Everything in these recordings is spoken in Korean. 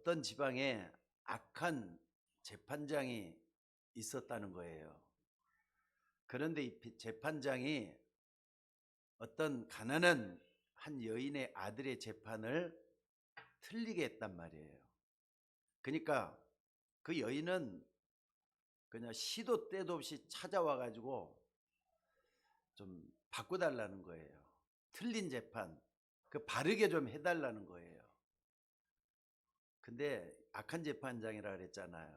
어떤 지방에 악한 재판장이 있었다는 거예요. 그런데 이 재판장이 어떤 가난한 한 여인의 아들의 재판을 틀리게 했단 말이에요. 그러니까 그 여인은 그냥 시도 때도 없이 찾아와 가지고 좀 바꿔달라는 거예요. 틀린 재판, 그 바르게 좀 해달라는 거예요. 근데 악한 재판장이라 그랬잖아요.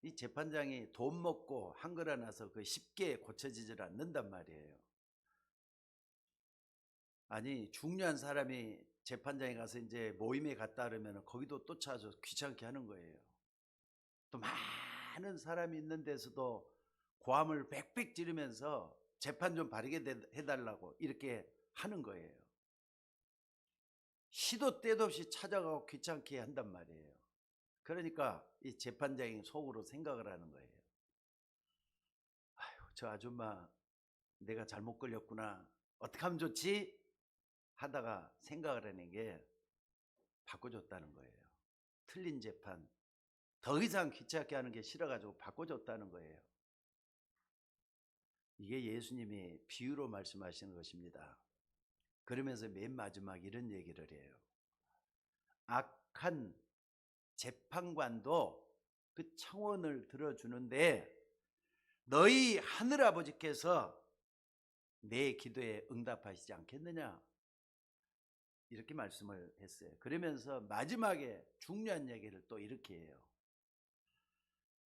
이 재판장이 돈 먹고 한 걸 하나서 그 쉽게 고쳐지질 않는단 말이에요. 아니 중요한 사람이 재판장에 가서 이제 모임에 갔다 그러면 거기도 또 찾아서 귀찮게 하는 거예요. 또 많은 사람이 있는 데서도 고함을 빽빽 지르면서 재판 좀 바르게 해달라고 이렇게 하는 거예요. 시도 때도 없이 찾아가고 귀찮게 한단 말이에요. 그러니까 이 재판장이 속으로 생각을 하는 거예요. 아휴, 저 아줌마 내가 잘못 걸렸구나. 어떻게 하면 좋지? 하다가 생각을 하는 게 바꿔줬다는 거예요. 틀린 재판. 더 이상 귀찮게 하는 게 싫어가지고 바꿔줬다는 거예요. 이게 예수님이 비유로 말씀하시는 것입니다. 그러면서 맨 마지막 이런 얘기를 해요. 악한 재판관도 그 청원을 들어주는데 너희 하늘아버지께서 내 기도에 응답하시지 않겠느냐? 이렇게 말씀을 했어요. 그러면서 마지막에 중요한 얘기를 또 이렇게 해요.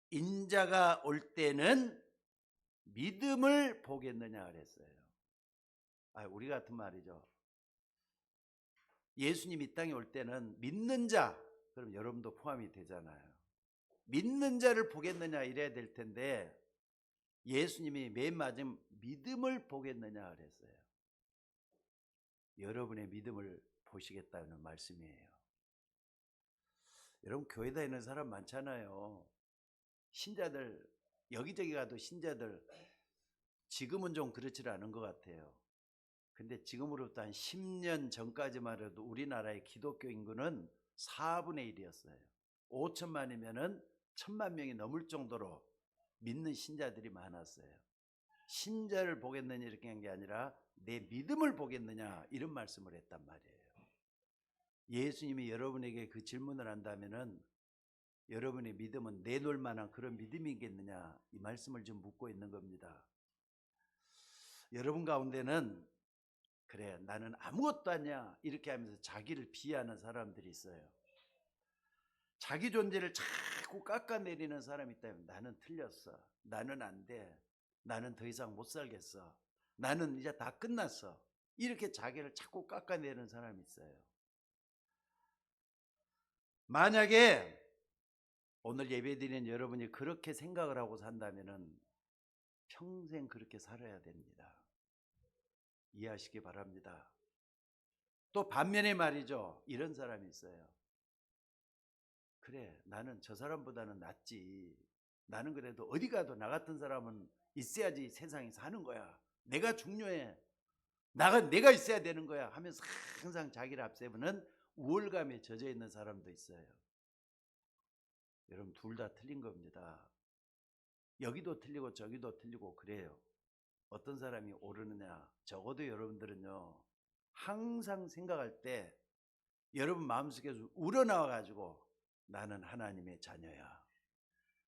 인자가 올 때는 믿음을 보겠느냐 그랬어요. 우리 같은 말이죠. 예수님 이 땅에 올 때는 믿는 자, 그럼 여러분도 포함이 되잖아요. 믿는 자를 보겠느냐 이래야 될 텐데 예수님이 맨 마지막 믿음을 보겠느냐 그랬어요. 여러분의 믿음을 보시겠다는 말씀이에요. 여러분 교회 다니는 사람 많잖아요. 신자들 여기저기 가도 신자들 지금은 좀 그렇지 않은 것 같아요. 근데 지금으로부터 한 10년 전까지만 해도 우리나라의 기독교 인구는 4분의 1이었어요. 5천만이면은 1,000만 명이 넘을 정도로 믿는 신자들이 많았어요. 신자를 보겠느냐 이렇게 한 게 아니라 내 믿음을 보겠느냐 이런 말씀을 했단 말이에요. 예수님이 여러분에게 그 질문을 한다면은 여러분의 믿음은 내놓을 만한 그런 믿음이겠느냐 이 말씀을 좀 묻고 있는 겁니다. 여러분 가운데는 그래 나는 아무것도 아니야 이렇게 하면서 자기를 비하하는 사람들이 있어요. 자기 존재를 자꾸 깎아내리는 사람이 있다면 나는 틀렸어, 나는 안 돼, 나는 더 이상 못 살겠어, 나는 이제 다 끝났어, 이렇게 자기를 자꾸 깎아내리는 사람이 있어요. 만약에 오늘 예배드리는 여러분이 그렇게 생각을 하고 산다면 평생 그렇게 살아야 됩니다. 이해하시기 바랍니다. 또 반면에 말이죠. 이런 사람이 있어요. 그래 나는 저 사람보다는 낫지. 나는 그래도 어디 가도 나 같은 사람은 있어야지 세상에 사는 거야. 내가 중요해. 내가 있어야 되는 거야 하면서 항상 자기를 앞세우는 우월감에 젖어 있는 사람도 있어요. 여러분 둘 다 틀린 겁니다. 여기도 틀리고 저기도 틀리고 그래요. 어떤 사람이 옳으느냐? 적어도 여러분들은요 항상 생각할 때 여러분 마음속에서 우러나와 가지고 나는 하나님의 자녀야.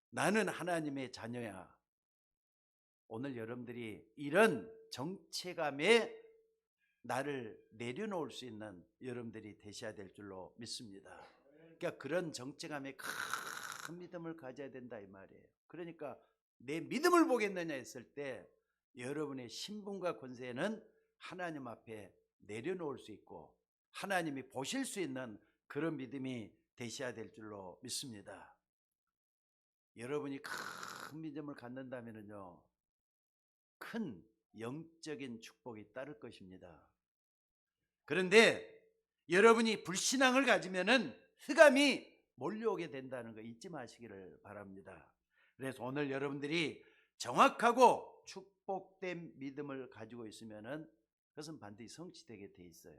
나는 하나님의 자녀야. 오늘 여러분들이 이런 정체감에 나를 내려놓을 수 있는 여러분들이 되셔야 될 줄로 믿습니다. 그러니까 그런 정체감에 큰 믿음을 가져야 된다 이 말이에요. 그러니까 내 믿음을 보겠느냐 했을 때 여러분의 신분과 권세는 하나님 앞에 내려놓을 수 있고 하나님이 보실 수 있는 그런 믿음이 되셔야 될 줄로 믿습니다. 여러분이 큰 믿음을 갖는다면요 큰 영적인 축복이 따를 것입니다. 그런데 여러분이 불신앙을 가지면은 흑암이 몰려오게 된다는 거 잊지 마시기를 바랍니다. 그래서 오늘 여러분들이 정확하고 축복된 믿음을 가지고 있으면은 그것은 반드시 성취되게 돼 있어요.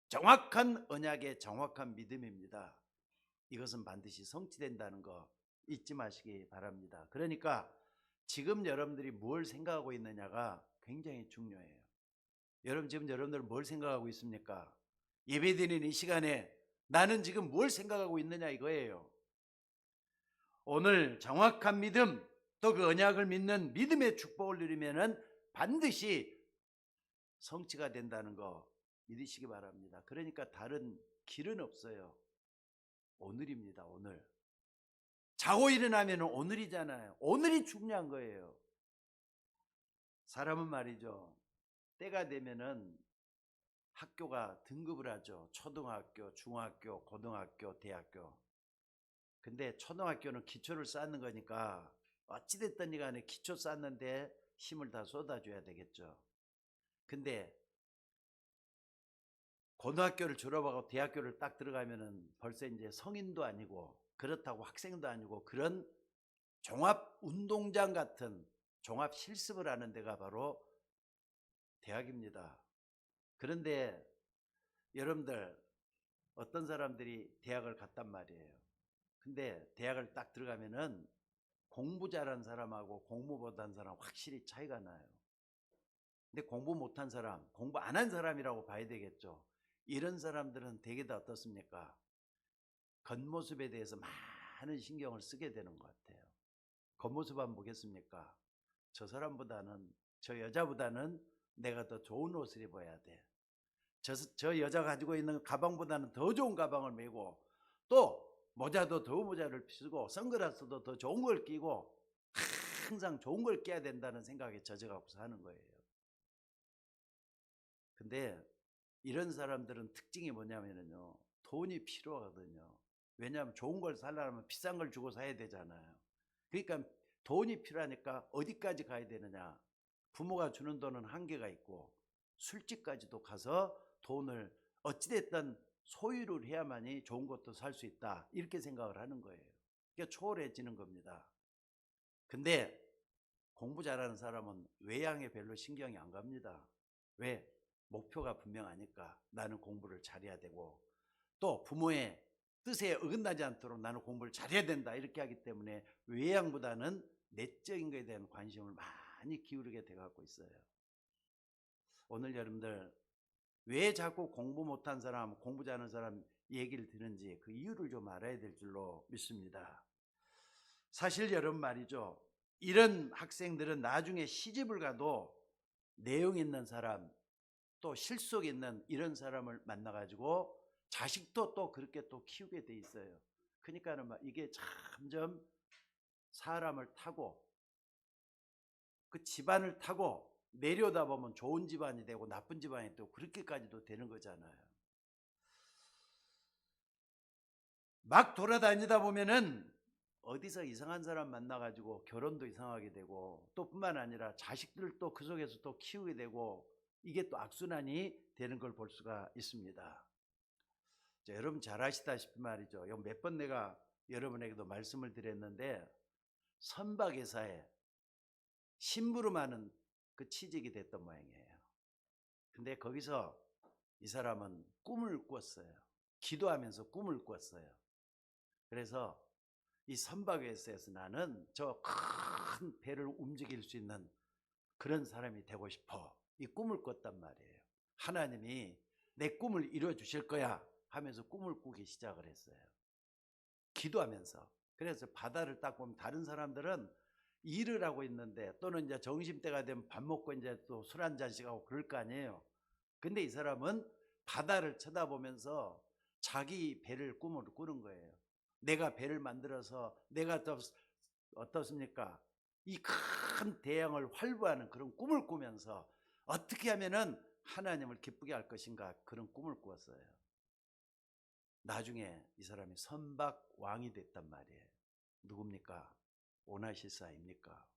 정확한 언약의 정확한 믿음입니다. 이것은 반드시 성취된다는 거 잊지 마시기 바랍니다. 그러니까 지금 여러분들이 뭘 생각하고 있느냐가 굉장히 중요해요. 여러분 지금 여러분들 뭘 생각하고 있습니까? 예배드리는 이 시간에 나는 지금 뭘 생각하고 있느냐 이거예요. 오늘 정확한 믿음 또 그 언약을 믿는 믿음의 축복을 누리면은 반드시 성취가 된다는 거 믿으시기 바랍니다. 그러니까 다른 길은 없어요. 오늘입니다. 오늘. 자고 일어나면 오늘이잖아요. 오늘이 중요한 거예요. 사람은 말이죠. 때가 되면은 학교가 등급을 하죠. 초등학교, 중학교, 고등학교, 대학교. 근데 초등학교는 기초를 쌓는 거니까 어찌됐든 간에 기초 쌓는데 힘을 다 쏟아줘야 되겠죠. 근데 고등학교를 졸업하고 대학교를 딱 들어가면은 벌써 이제 성인도 아니고 그렇다고 학생도 아니고 그런 종합 운동장 같은 종합 실습을 하는 데가 바로 대학입니다. 그런데 여러분들 어떤 사람들이 대학을 갔단 말이에요. 근데 대학을 딱 들어가면은 공부 잘한 사람하고 공부 못한 사람 확실히 차이가 나요. 근데 공부 못한 사람, 공부 안 한 사람이라고 봐야 되겠죠. 이런 사람들은 되게 다 어떻습니까? 겉모습에 대해서 많은 신경을 쓰게 되는 것 같아요. 겉모습 한번 보겠습니까? 저 사람보다는, 저 여자보다는 내가 더 좋은 옷을 입어야 돼. 저 여자 가지고 있는 가방보다는 더 좋은 가방을 메고 또 모자도 더 모자를 쓰고 선글라스도 더 좋은 걸 끼고 항상 좋은 걸 껴야 된다는 생각에 젖어갖고 사는 거예요. 근데 이런 사람들은 특징이 뭐냐면요. 돈이 필요하거든요. 왜냐하면 좋은 걸 살려면 비싼 걸 주고 사야 되잖아요. 그러니까 돈이 필요하니까 어디까지 가야 되느냐. 부모가 주는 돈은 한계가 있고 술집까지도 가서 돈을 어찌됐든 소유를 해야만이 좋은 것도 살 수 있다. 이렇게 생각을 하는 거예요. 그러니까 초월해지는 겁니다. 근데 공부 잘하는 사람은 외양에 별로 신경이 안 갑니다. 왜? 목표가 분명하니까 나는 공부를 잘해야 되고 또 부모의 뜻에 어긋나지 않도록 나는 공부를 잘해야 된다 이렇게 하기 때문에 외양보다는 내적인 것에 대한 관심을 많이 기울이게 돼가고 있어요. 오늘 여러분들 왜 자꾸 공부 못한 사람, 공부 잘하는 사람 얘기를 듣는지 그 이유를 좀 알아야 될 줄로 믿습니다. 사실 여러분 말이죠. 이런 학생들은 나중에 시집을 가도 내용 있는 사람, 또 실속 있는 이런 사람을 만나가지고 자식도 또 그렇게 또 키우게 돼 있어요. 그러니까는 이게 점점 사람을 타고 그 집안을 타고 내려다 보면 좋은 집안이 되고 나쁜 집안이 되고 그렇게까지도 되는 거잖아요. 막 돌아다니다 보면은 어디서 이상한 사람 만나가지고 결혼도 이상하게 되고 또 뿐만 아니라 자식들을 또 그 속에서 또 키우게 되고 이게 또 악순환이 되는 걸 볼 수가 있습니다. 자, 여러분 잘 아시다시피 말이죠. 몇 번 내가 여러분에게도 말씀을 드렸는데 선박회사에 심부름하는 그 취직이 됐던 모양이에요. 근데 거기서 이 사람은 꿈을 꿨어요. 기도하면서 꿈을 꿨어요. 그래서 이 선박회사에서 나는 저 큰 배를 움직일 수 있는 그런 사람이 되고 싶어. 이 꿈을 꿨단 말이에요. 하나님이 내 꿈을 이루어 주실 거야 하면서 꿈을 꾸기 시작을 했어요. 기도하면서. 그래서 바다를 딱 보면 다른 사람들은 일을 하고 있는데 또는 이제 점심때가 되면 밥 먹고 이제 또 술 한 잔씩 하고 그럴 거 아니에요. 근데 이 사람은 바다를 쳐다보면서 자기 배를 꿈을 꾸는 거예요. 내가 배를 만들어서 내가 또 어떻습니까? 이 큰 대양을 활보하는 그런 꿈을 꾸면서 어떻게 하면은 하나님을 기쁘게 할 것인가 그런 꿈을 꾸었어요. 나중에 이 사람이 선박 왕이 됐단 말이에요. 누굽니까? 오나시사입니까?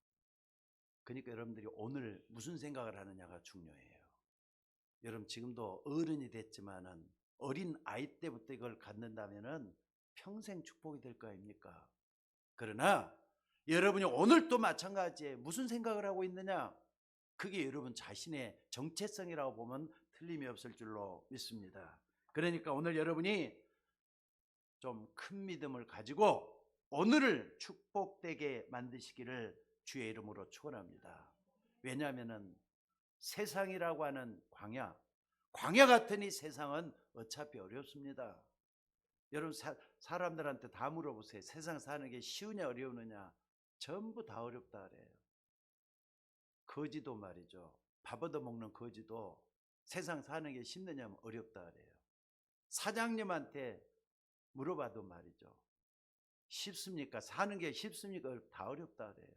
그러니까 여러분들이 오늘 무슨 생각을 하느냐가 중요해요. 여러분 지금도 어른이 됐지만은 어린 아이 때부터 이걸 갖는다면은 평생 축복이 될 거 아닙니까? 그러나 여러분이 오늘 또 마찬가지에 무슨 생각을 하고 있느냐? 그게 여러분 자신의 정체성이라고 보면 틀림이 없을 줄로 믿습니다. 그러니까 오늘 여러분이 좀 큰 믿음을 가지고 오늘을 축복되게 만드시기를 주의 이름으로 축원합니다. 왜냐하면은 세상이라고 하는 광야 같은 이 세상은 어차피 어렵습니다. 여러분 사람들한테 다 물어보세요. 세상 사는 게 쉬우냐 어려우느냐. 전부 다 어렵다 그래요. 거지도 말이죠. 밥 얻어먹는 거지도 세상 사는 게 쉽느냐 어렵다 그래요. 사장님한테 물어봐도 말이죠. 쉽습니까? 사는 게 쉽습니까? 다 어렵다 그래요.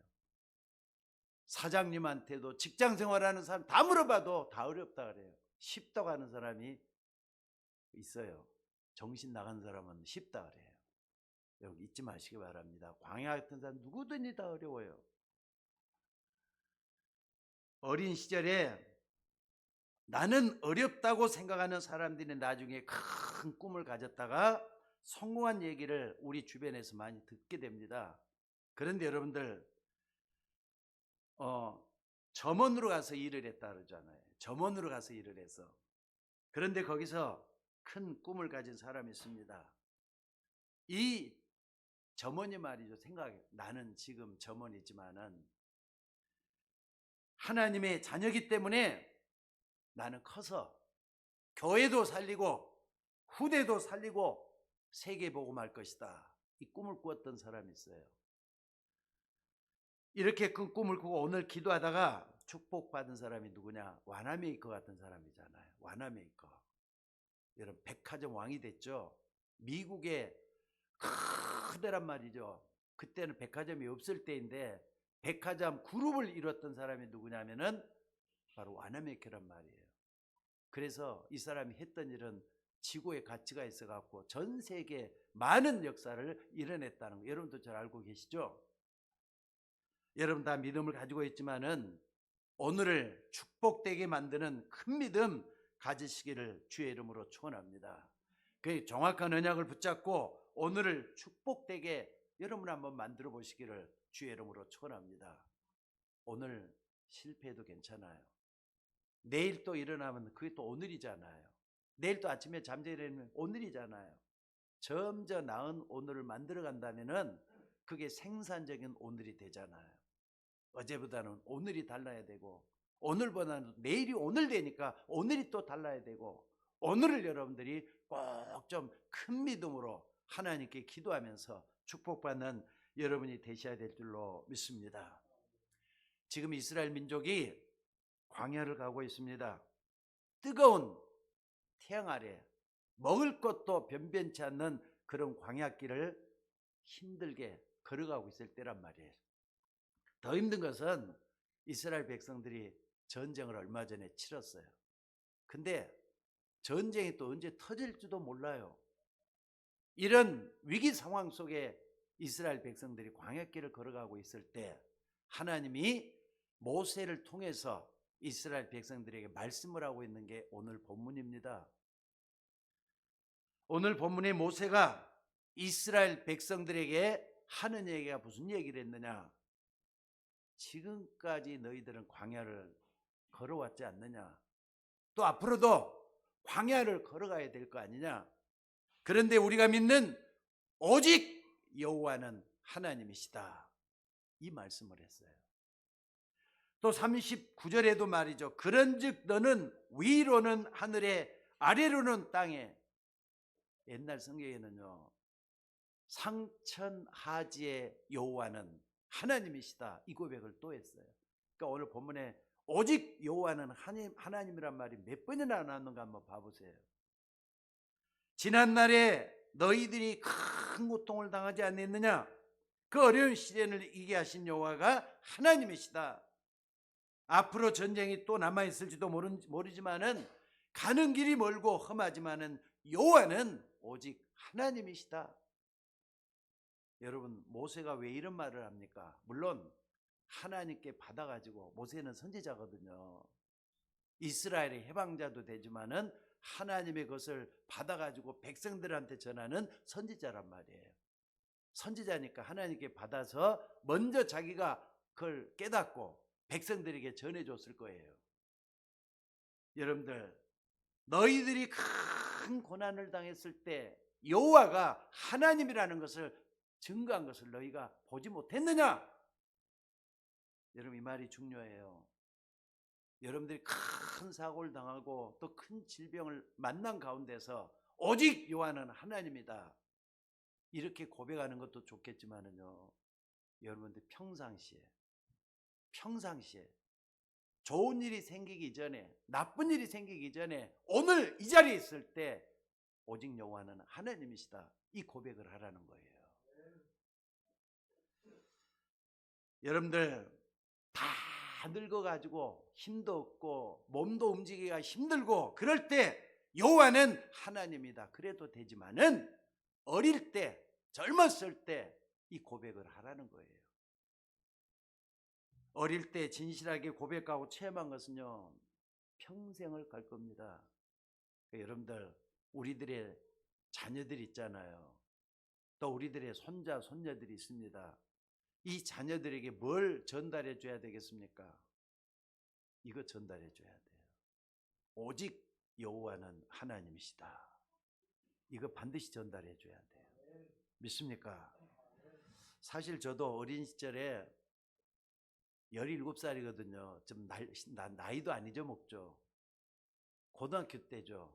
사장님한테도 직장 생활하는 사람 다 물어봐도 다 어렵다 그래요. 쉽다고 하는 사람이 있어요. 정신 나간 사람은 쉽다 그래요. 여러분 잊지 마시기 바랍니다. 광야 같은 사람 누구든지 다 어려워요. 어린 시절에 나는 어렵다고 생각하는 사람들이 나중에 큰 꿈을 가졌다가 성공한 얘기를 우리 주변에서 많이 듣게 됩니다. 그런데 여러분들 점원으로 가서 일을 했다 그러잖아요. 점원으로 가서 일을 해서. 그런데 거기서 큰 꿈을 가진 사람이 있습니다. 이 점원이 말이죠. 생각해. 나는 지금 점원이지만은 하나님의 자녀이기 때문에 나는 커서 교회도 살리고 후대도 살리고 세계 복음할 것이다. 이 꿈을 꾸었던 사람이 있어요. 이렇게 큰 꿈을 꾸고 오늘 기도하다가 축복받은 사람이 누구냐? 와나메이커 같은 사람이잖아요. 와나메이커. 여러분 백화점 왕이 됐죠. 미국의 크대란 말이죠. 그때는 백화점이 없을 때인데 백화점 그룹을 이뤘던 사람이 누구냐면은 바로 와나메이커란 말이에요. 그래서 이 사람이 했던 일은 지구의 가치가 있어갖고 전 세계 많은 역사를 이뤄냈다는 거 여러분도 잘 알고 계시죠? 여러분 다 믿음을 가지고 있지만은 오늘을 축복되게 만드는 큰 믿음 가지시기를 주의 이름으로 축원합니다. 그 정확한 언약을 붙잡고 오늘을 축복되게 여러분 한번 만들어 보시기를 주의 이름으로 축원합니다. 오늘 실패해도 괜찮아요. 내일 또 일어나면 그게 또 오늘이잖아요. 내일 또 아침에 잠자리면 오늘이잖아요. 점점 나은 오늘을 만들어 간다면은 그게 생산적인 오늘이 되잖아요. 어제보다는 오늘이 달라야 되고 오늘보다는 내일이 오늘 되니까 오늘이 또 달라야 되고 오늘을 여러분들이 꼭 좀 큰 믿음으로 하나님께 기도하면서 축복받는 여러분이 되셔야 될 줄로 믿습니다. 지금 이스라엘 민족이 광야를 가고 있습니다. 뜨거운 태양 아래 먹을 것도 변변치 않는 그런 광야길을 힘들게 걸어가고 있을 때란 말이에요. 더 힘든 것은 이스라엘 백성들이 전쟁을 얼마 전에 치렀어요. 근데 전쟁이 또 언제 터질지도 몰라요. 이런 위기 상황 속에 이스라엘 백성들이 광야길을 걸어가고 있을 때 하나님이 모세를 통해서 이스라엘 백성들에게 말씀을 하고 있는 게 오늘 본문입니다. 오늘 본문의 모세가 이스라엘 백성들에게 하는 얘기가 무슨 얘기를 했느냐? 지금까지 너희들은 광야를 걸어왔지 않느냐? 또 앞으로도 광야를 걸어가야 될 거 아니냐? 그런데 우리가 믿는 오직 여호와는 하나님이시다. 이 말씀을 했어요. 또 39절에도 말이죠. 그런즉 너는 위로는 하늘에 아래로는 땅에. 옛날 성경에는요. 상천하지의 여호와는 하나님이시다. 이 고백을 또 했어요. 그러니까 오늘 본문에 오직 여호와는 하나님이란 말이 몇 번이나 나왔는가 한번 봐보세요. 지난날에 너희들이 큰 고통을 당하지 않았느냐? 그 어려운 시련을 이기게 하신 여호와가 하나님이시다. 앞으로 전쟁이 또 남아있을지도 모르지만은 가는 길이 멀고 험하지만은 여호와는 오직 하나님이시다. 여러분 모세가 왜 이런 말을 합니까? 물론 하나님께 받아가지고 모세는 선지자거든요. 이스라엘의 해방자도 되지만은 하나님의 것을 받아가지고 백성들한테 전하는 선지자란 말이에요. 선지자니까 하나님께 받아서 먼저 자기가 그걸 깨닫고 백성들에게 전해줬을 거예요. 여러분들 너희들이 큰 고난을 당했을 때 여호와가 하나님이라는 것을 증거한 것을 너희가 보지 못했느냐? 여러분, 이 말이 중요해요. 여러분들이 큰 사고를 당하고 또 큰 질병을 만난 가운데서 오직 여호와는 하나님이다, 이렇게 고백하는 것도 좋겠지만은요, 여러분들 평상시에 좋은 일이 생기기 전에, 나쁜 일이 생기기 전에, 오늘 이 자리에 있을 때 오직 여호와는 하나님이시다, 이 고백을 하라는 거예요. 여러분들 다 늙어가지고 힘도 없고 몸도 움직이기가 힘들고 그럴 때 여호와는 하나님이다, 그래도 되지만은 어릴 때, 젊었을 때 이 고백을 하라는 거예요. 어릴 때 진실하게 고백하고 체험한 것은요, 평생을 갈 겁니다. 여러분들, 우리들의 자녀들이 있잖아요. 또 우리들의 손자, 손녀들이 있습니다. 이 자녀들에게 뭘 전달해 줘야 되겠습니까? 이거 전달해 줘야 돼요. 오직 여호와는 하나님이시다, 이거 반드시 전달해 줘야 돼요. 믿습니까? 사실 저도 어린 시절에 17살이거든요. 좀 나이도 안 잊어먹죠. 고등학교 때죠.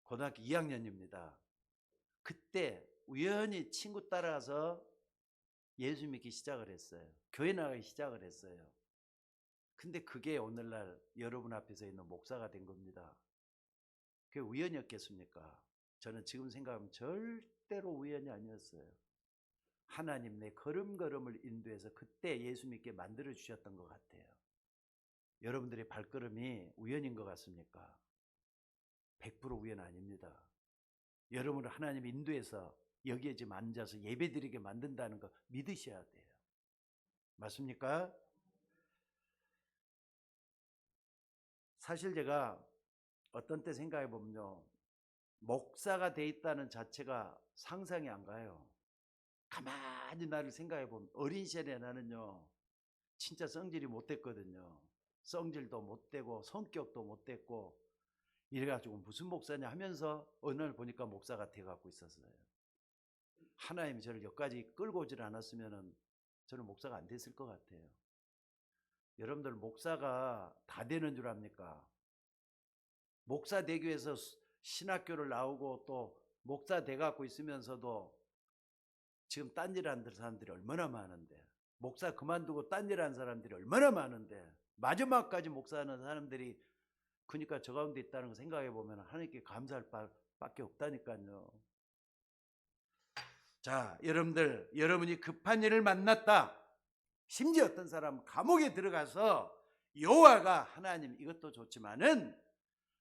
고등학교 2학년입니다. 그때 우연히 친구 따라가서 예수 믿기 시작을 했어요. 교회 나가기 시작을 했어요. 근데 그게 오늘날 여러분 앞에서 있는 목사가 된 겁니다. 그게 우연이었겠습니까? 저는 지금 생각하면 절대로 우연이 아니었어요. 하나님 내 걸음걸음을 인도해서 그때 예수 믿게 만들어 주셨던 것 같아요. 여러분들의 발걸음이 우연인 것 같습니까? 100% 우연 아닙니다. 여러분을 하나님 인도해서 여기에 지금 앉아서 예배드리게 만든다는 거 믿으셔야 돼요. 맞습니까? 사실 제가 어떤 때 생각해 보면요, 목사가 돼 있다는 자체가 상상이 안 가요. 가만히 나를 생각해 보면 어린 시절에 나는요, 진짜 성질이 못 됐거든요. 성질도 못 되고 성격도 못 됐고 이래가지고 무슨 목사냐 하면서 어느 날 보니까 목사가 돼갖고 있었어요. 하나님이 저를 여기까지 끌고 오질 않았으면 저는 목사가 안 됐을 것 같아요. 여러분들 목사가 다 되는 줄 압니까? 목사 되기 위해서 신학교를 나오고 또 목사 돼갖고 있으면서도 지금 딴일하는 사람들이 얼마나 많은데, 목사 그만두고 딴일하는 사람들이 얼마나 많은데, 마지막까지 목사하는 사람들이 그러니까 저 가운데 있다는 거 생각해 보면 하나님께 감사할 밖에 없다니까요. 자, 여러분들, 여러분이 급한 일을 만났다, 심지어 어떤 사람은 감옥에 들어가서 여호와가 하나님, 이것도 좋지만은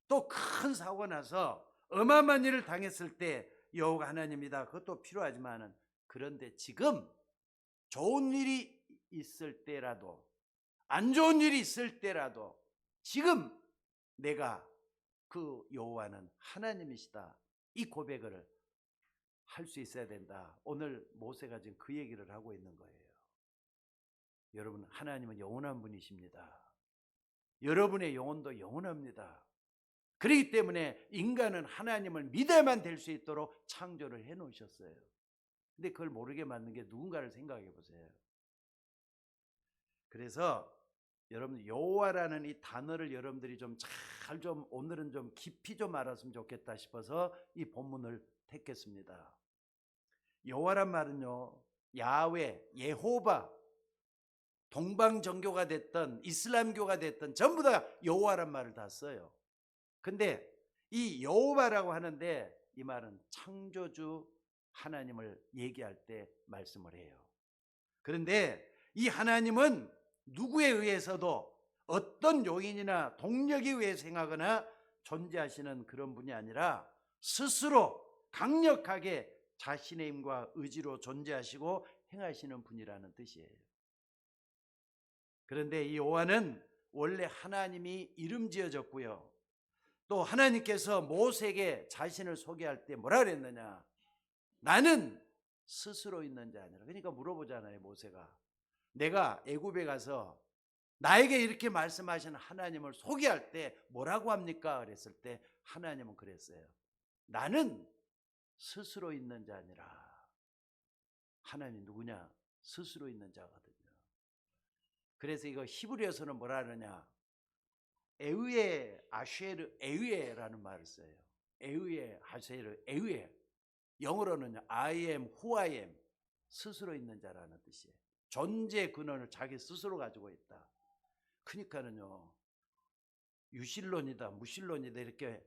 또 큰 사고가 나서 어마어마한 일을 당했을 때 여호와가 하나님이다, 그것도 필요하지만은, 그런데 지금 좋은 일이 있을 때라도 안 좋은 일이 있을 때라도 지금 내가 그 여호와는 하나님이시다, 이 고백을 할 수 있어야 된다. 오늘 모세가 지금 그 얘기를 하고 있는 거예요. 여러분, 하나님은 영원한 분이십니다. 여러분의 영혼도 영원합니다. 그렇기 때문에 인간은 하나님을 믿어야만 될 수 있도록 창조를 해 놓으셨어요. 근데 그걸 모르게 만든 게 누군가를 생각해 보세요. 그래서 여러분, 여호와라는 이 단어를 여러분들이 좀 오늘은 좀 깊이 좀 알았으면 좋겠다 싶어서 이 본문을 택했습니다. 여호와란 말은요, 야훼, 예호바, 동방정교가 됐던 이슬람교가 됐던 전부 다 여호와란 말을 다 써요. 근데 이 여호와라고 하는데 이 말은 창조주 하나님을 얘기할 때 말씀을 해요. 그런데 이 하나님은 누구에 의해서도 어떤 요인이나 동력에 의해서 행하거나 존재하시는 그런 분이 아니라 스스로 강력하게 자신의 힘과 의지로 존재하시고 행하시는 분이라는 뜻이에요. 그런데 이 여호와는 원래 하나님이 이름 지어졌고요, 또 하나님께서 모세에게 자신을 소개할 때 뭐라 그랬느냐, 나는 스스로 있는 자 아니라. 그러니까 물어보잖아요, 모세가. 내가 애굽에 가서 나에게 이렇게 말씀하시는 하나님을 소개할 때 뭐라고 합니까? 그랬을 때 하나님은 그랬어요. 나는 스스로 있는 자니라. 하나님이 누구냐? 스스로 있는 자거든요. 그래서 이거 히브리어서는 뭐라 하느냐? 에우에 아쉐르 에우에라는 말을 써요. 에우에 아쉐르 에우에. 영어로는 I am who I am. 스스로 있는 자라는 뜻이에요. 존재 근원을 자기 스스로 가지고 있다. 그러니까는요, 유실론이다 무실론이다 이렇게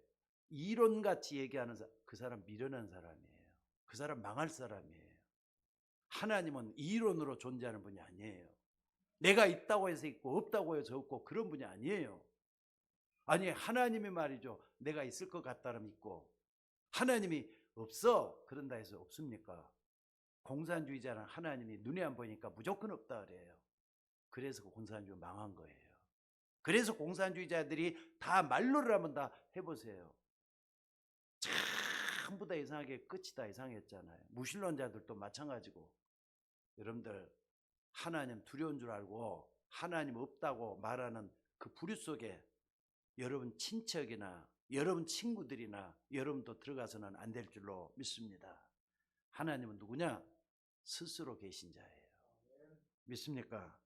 이론같이 얘기하는 그 사람 미련한 사람이에요. 그 사람 망할 사람이에요. 하나님은 이론으로 존재하는 분이 아니에요. 내가 있다고 해서 있고 없다고 해서 없고 그런 분이 아니에요. 아니, 하나님이 말이죠, 내가 있을 것 같다면 있고, 하나님이 없어 그런다 해서 없습니까? 공산주의자는 하나님이 눈에 안 보이니까 무조건 없다 그래요. 그래서 공산주의 망한 거예요. 그래서 공산주의자들이 다 말로를 한번 다 해보세요. 전부 다 이상하게 끝이 다 이상했잖아요. 무신론자들도 마찬가지고. 여러분들 하나님 두려운 줄 알고 하나님 없다고 말하는 그 부류 속에 여러분 친척이나 여러분 친구들이나 여러분도 들어가서는 안 될 줄로 믿습니다. 하나님은 누구냐? 스스로 계신 자예요. 믿습니까?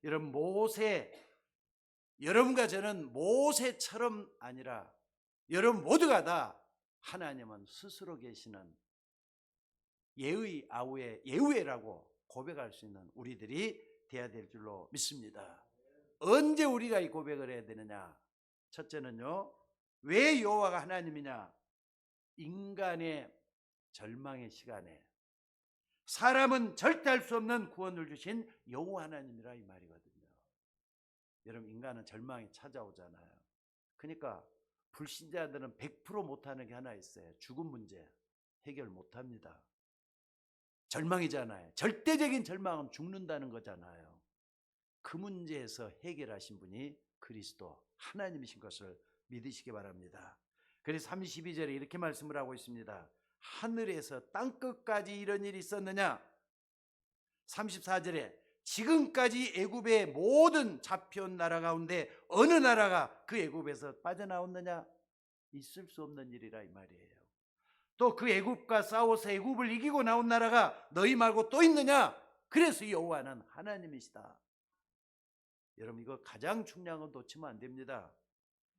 여러분 모세, 여러분과 저는 모세처럼 아니라 여러분 모두가 다 하나님은 스스로 계시는 예의 아우의 예우에라고 고백할 수 있는 우리들이 되어야 될 줄로 믿습니다. 언제 우리가 이 고백을 해야 되느냐? 첫째는요, 왜 여호와가 하나님이냐? 인간의 절망의 시간에 사람은 절대 할 수 없는 구원을 주신 여호와 하나님이라 이 말이거든요. 여러분 인간은 절망이 찾아오잖아요. 그러니까 불신자들은 100% 못하는 게 하나 있어요. 죽음 문제 해결 못합니다. 절망이잖아요. 절대적인 절망은 죽는다는 거잖아요. 그 문제에서 해결하신 분이 그리스도 하나님이신 것을 믿으시기 바랍니다. 그래서 32절에 이렇게 말씀을 하고 있습니다. 하늘에서 땅끝까지 이런 일이 있었느냐? 34절에 지금까지 애굽의 모든 잡혀온 나라 가운데 어느 나라가 그 애굽에서 빠져나왔느냐? 있을 수 없는 일이라 이 말이에요. 또 그 애굽과 싸워서 애굽을 이기고 나온 나라가 너희 말고 또 있느냐? 그래서 여호와는 하나님이시다. 여러분 이거 가장 중요한 건 놓치면 안 됩니다.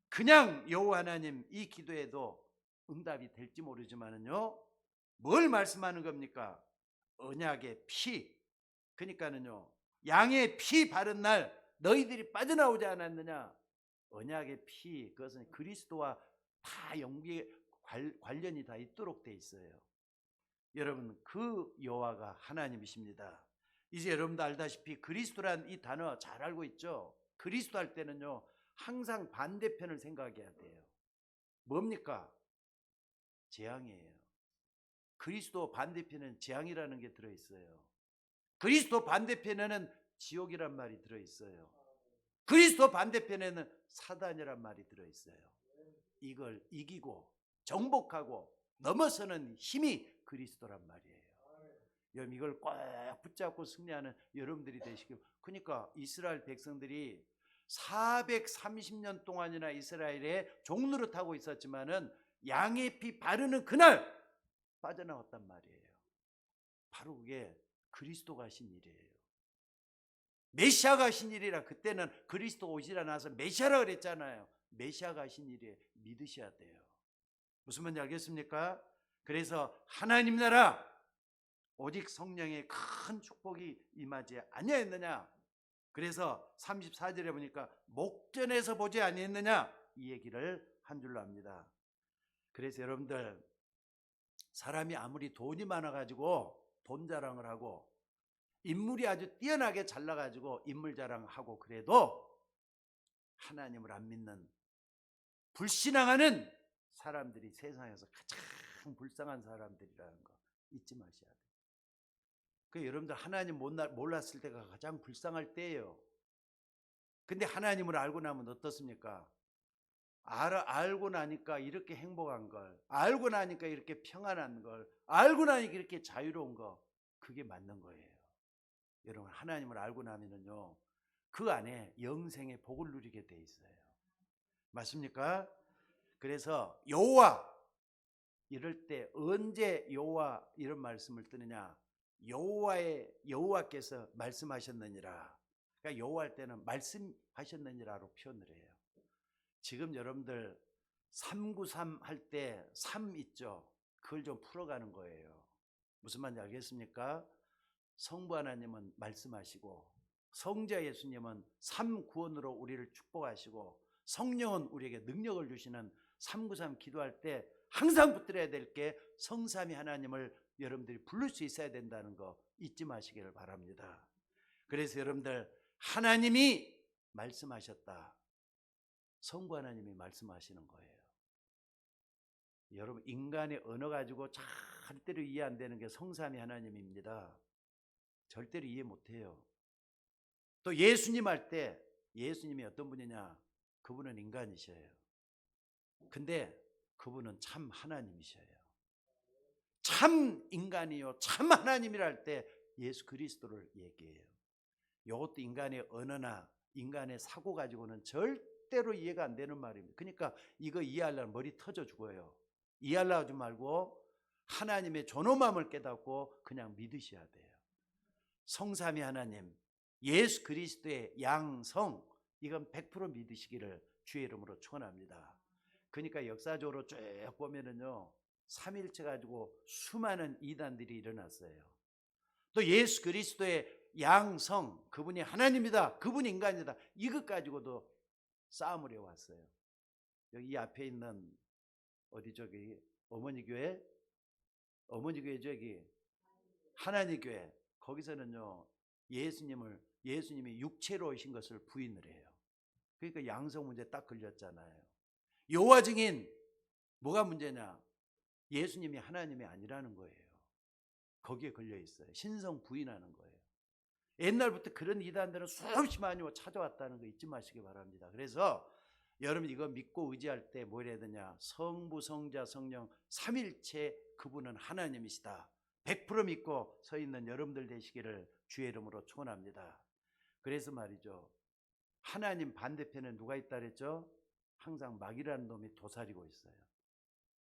그냥 여호와 하나님 이 기도에도 응답이 될지 모르지만은요, 뭘 말씀하는 겁니까? 언약의 피. 그러니까는요, 양의 피 바른 날 너희들이 빠져나오지 않았느냐? 언약의 피, 그것은 그리스도와 다 연계 관련이 다 있도록 돼 있어요. 여러분 그 여호와가 하나님이십니다. 이제 여러분도 알다시피 그리스도란 이 단어 잘 알고 있죠? 그리스도 할 때는요, 항상 반대편을 생각해야 돼요. 뭡니까? 재앙이에요. 그리스도 반대편에는 재앙이라는 게 들어있어요. 그리스도 반대편에는 지옥이란 말이 들어있어요. 그리스도 반대편에는 사단이란 말이 들어있어요. 이걸 이기고 정복하고 넘어서는 힘이 그리스도란 말이에요. 여러분 이걸 꼭 붙잡고 승리하는 여러분들이 되시길. 그러니까 이스라엘 백성들이 430년 동안이나 이스라엘에 종노릇하고 있었지만은 양의 피 바르는 그날 빠져나왔단 말이에요. 바로 그게 그리스도가 하신 일이에요. 메시아가 하신 일이라. 그때는 그리스도 오시라 나서 메시아라 그랬잖아요. 메시아가 하신 일이에요. 믿으셔야 돼요. 무슨 말인지 알겠습니까? 그래서 하나님 나라 오직 성령의 큰 축복이 임하지 아니하였느냐? 그래서 34절에 보니까 목전에서 보지 아니했느냐? 이 얘기를 한 줄로 압니다. 그래서 여러분들 사람이 아무리 돈이 많아가지고 돈 자랑을 하고 인물이 아주 뛰어나게 잘나가지고 인물 자랑하고 그래도 하나님을 안 믿는 불신앙하는 사람들이 세상에서 가장 불쌍한 사람들이라는 거 잊지 마셔야 돼요. 그 여러분들 하나님 몰랐을 때가 가장 불쌍할 때예요. 근데 하나님을 알고 나면 어떻습니까? 알고 나니까 이렇게 행복한 걸, 알고 나니까 이렇게 평안한 걸, 알고 나니까 이렇게 자유로운 거, 그게 맞는 거예요. 여러분 하나님을 알고 나면은요, 그 안에 영생의 복을 누리게 돼 있어요. 맞습니까? 그래서 여호와 이럴 때 언제 여호와 이런 말씀을 뜨느냐? 여호와께서 말씀하셨느니라. 그러니까 여호와 할 때는 말씀하셨느니라로 표현을 해요. 지금 여러분들 393 할 때 3 있죠? 그걸 좀 풀어가는 거예요. 무슨 말인지 알겠습니까? 성부 하나님은 말씀하시고, 성자 예수님은 3구원으로 우리를 축복하시고, 성령은 우리에게 능력을 주시는 393 기도할 때 항상 붙들어야 될 게 성삼위 하나님을 여러분들이 부를 수 있어야 된다는 거 잊지 마시기를 바랍니다. 그래서 여러분들, 하나님이 말씀하셨다. 성부 하나님이 말씀하시는 거예요. 여러분, 인간의 언어 가지고 절대로 이해 안 되는 게 성삼위 하나님입니다. 절대로 이해 못해요. 또 예수님 할 때 예수님이 어떤 분이냐? 그분은 인간이셔요. 근데 그분은 참 하나님이셔요. 참 인간이요 참 하나님이라 할 때 예수 그리스도를 얘기해요. 이것도 인간의 언어나 인간의 사고 가지고는 절대로 이해가 안 되는 말입니다. 그러니까 이거 이해하려면 머리 터져 죽어요. 이해하려고 하지 말고 하나님의 존엄함을 깨닫고 그냥 믿으셔야 돼요. 성삼위 하나님, 예수 그리스도의 양성, 이건 100% 믿으시기를 주의 이름으로 축원합니다. 그러니까 역사적으로 쭉 보면은요, 삼일체 가지고 수많은 이단들이 일어났어요. 또 예수 그리스도의 양성, 그분이 하나님이다, 그분이 인간이다, 이것 가지고도 싸움을 해왔어요. 여기 이 앞에 있는 어디 저기 어머니 교회 저기 하나님 교회, 거기서는요 예수님이 육체로 오신 것을 부인을 해요. 그러니까 양성 문제 딱 걸렸잖아요. 여호와 증인 뭐가 문제냐? 예수님이 하나님이 아니라는 거예요. 거기에 걸려 있어요. 신성 부인하는 거예요. 옛날부터 그런 이단들은 수없이 많이 찾아왔다는 거 잊지 마시기 바랍니다. 그래서 여러분 이거 믿고 의지할 때 뭘 해야 되냐? 성부, 성자, 성령 삼일체 그분은 하나님이시다. 100% 믿고 서 있는 여러분들 되시기를 주의 이름으로 축원합니다. 그래서 말이죠. 하나님 반대편에 누가 있다 그랬죠? 항상 마귀라는 놈이 도사리고 있어요.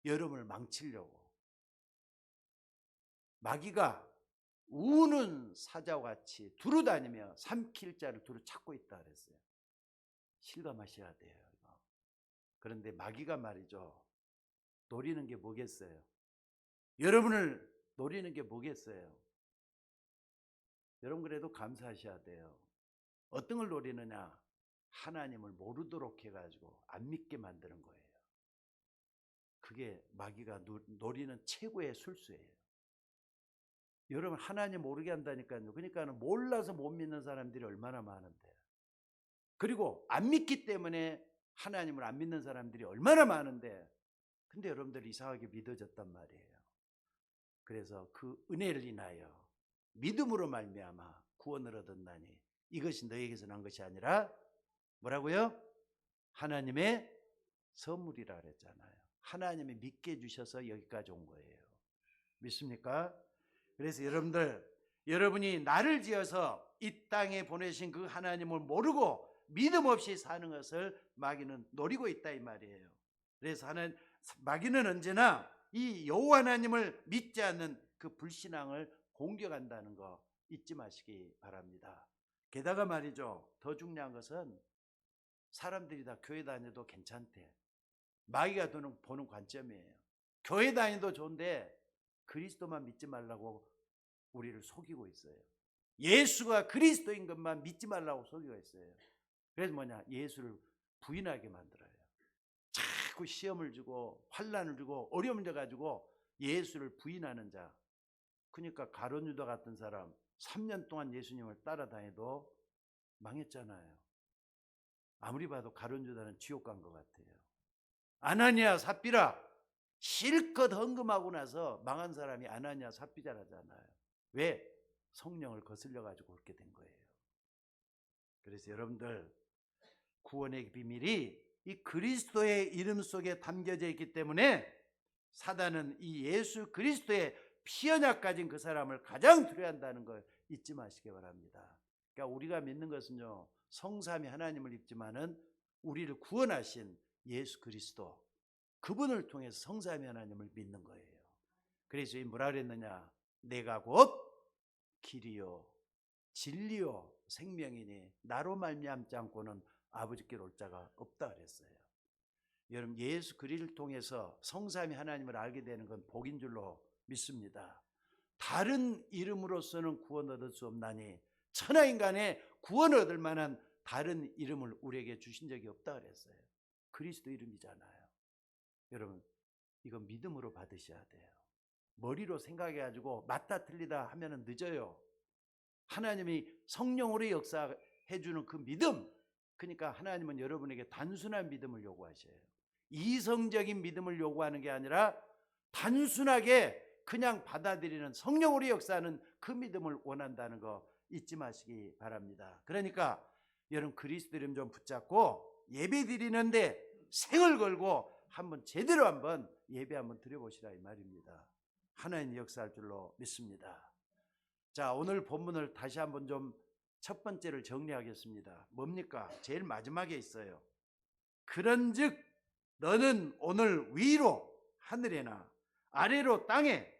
여러분을 망치려고. 마귀가 우는 사자와 같이 두루다니며 삼킬 자를 두루 찾고 있다 그랬어요. 실감하셔야 돼요. 이거. 그런데 마귀가 말이죠. 노리는 게 뭐겠어요? 여러분을 노리는 게 뭐겠어요? 여러분 그래도 감사하셔야 돼요. 어떤 걸 노리느냐? 하나님을 모르도록 해가지고 안 믿게 만드는 거예요. 그게 마귀가 노리는 최고의 술수예요. 여러분 하나님 모르게 한다니까요. 그러니까 몰라서 못 믿는 사람들이 얼마나 많은데, 그리고 안 믿기 때문에 하나님을 안 믿는 사람들이 얼마나 많은데, 근데 여러분들이 이상하게 믿어졌단 말이에요. 그래서 그 은혜를 인하여 믿음으로 말미암아 구원을 얻었나니 이것이 너에게서 난 것이 아니라 뭐라고요? 하나님의 선물이라 그랬잖아요. 하나님이 믿게 해주셔서 여기까지 온 거예요. 믿습니까? 그래서 여러분이 나를 지어서 이 땅에 보내신 그 하나님을 모르고 믿음 없이 사는 것을 마귀는 노리고 있다 이 말이에요. 그래서 마귀는 언제나 이 여호와 하나님을 믿지 않는 그 불신앙을 공격한다는 거 잊지 마시기 바랍니다. 게다가 말이죠, 더 중요한 것은 사람들이 다 교회 다녀도 괜찮대. 마귀가 보는 관점이에요. 교회 다니도 좋은데 그리스도만 믿지 말라고 우리를 속이고 있어요. 예수가 그리스도인 것만 믿지 말라고 속이고 있어요. 그래서 뭐냐? 예수를 부인하게 만들어요. 자꾸 시험을 주고 환난을 주고 어려움을 줘가지고 예수를 부인하는 자. 그러니까 가룟 유다 같은 사람 3년 동안 예수님을 따라다녀도 망했잖아요. 아무리 봐도 가룟 유다는 지옥 간 것 같아요. 아나니아 삽비라 실컷 헌금하고 나서 망한 사람이 아나니아 삽비자라잖아요. 왜? 성령을 거슬려 가지고 그렇게 된 거예요. 그래서 여러분들 구원의 비밀이 이 그리스도의 이름 속에 담겨져 있기 때문에 사단은 이 예수 그리스도의 피 언약 가진 그 사람을 가장 두려워한다는 걸 잊지 마시기 바랍니다. 그러니까 우리가 믿는 것은요, 성삼위 하나님을 믿지만은 우리를 구원하신 예수 그리스도, 그분을 통해서 성삼위 하나님을 믿는 거예요. 그래서 뭐라 그랬느냐? 내가 곧 길이요 진리요 생명이니 나로 말미암지 않고는 아버지께로 올 자가 없다 그랬어요. 여러분, 예수 그리스도를 통해서 성삼위 하나님을 알게 되는 건 복인 줄로 믿습니다. 다른 이름으로서는 구원 얻을 수 없나니 천하인간의 구원을 얻을 만한 다른 이름을 우리에게 주신 적이 없다 그랬어요. 그리스도 이름이잖아요. 여러분, 이거 믿음으로 받으셔야 돼요. 머리로 생각해가지고 맞다 틀리다 하면 늦어요. 하나님이 성령으로 역사해 주는 그 믿음, 그러니까 하나님은 여러분에게 단순한 믿음을 요구하셔요. 이성적인 믿음을 요구하는 게 아니라 단순하게 그냥 받아들이는 성령으로 역사하는 그 믿음을 원한다는 거 잊지 마시기 바랍니다. 그러니까 여러분, 그리스도 이름 좀 붙잡고 예배 드리는데 생을 걸고 한번 제대로 한번 예배 한번 드려보시라 이 말입니다. 하나님 역사할 줄로 믿습니다. 자, 오늘 본문을 다시 한번 좀 첫 번째를 정리하겠습니다. 뭡니까? 제일 마지막에 있어요. 그런즉 너는 오늘 위로 하늘에나 아래로 땅에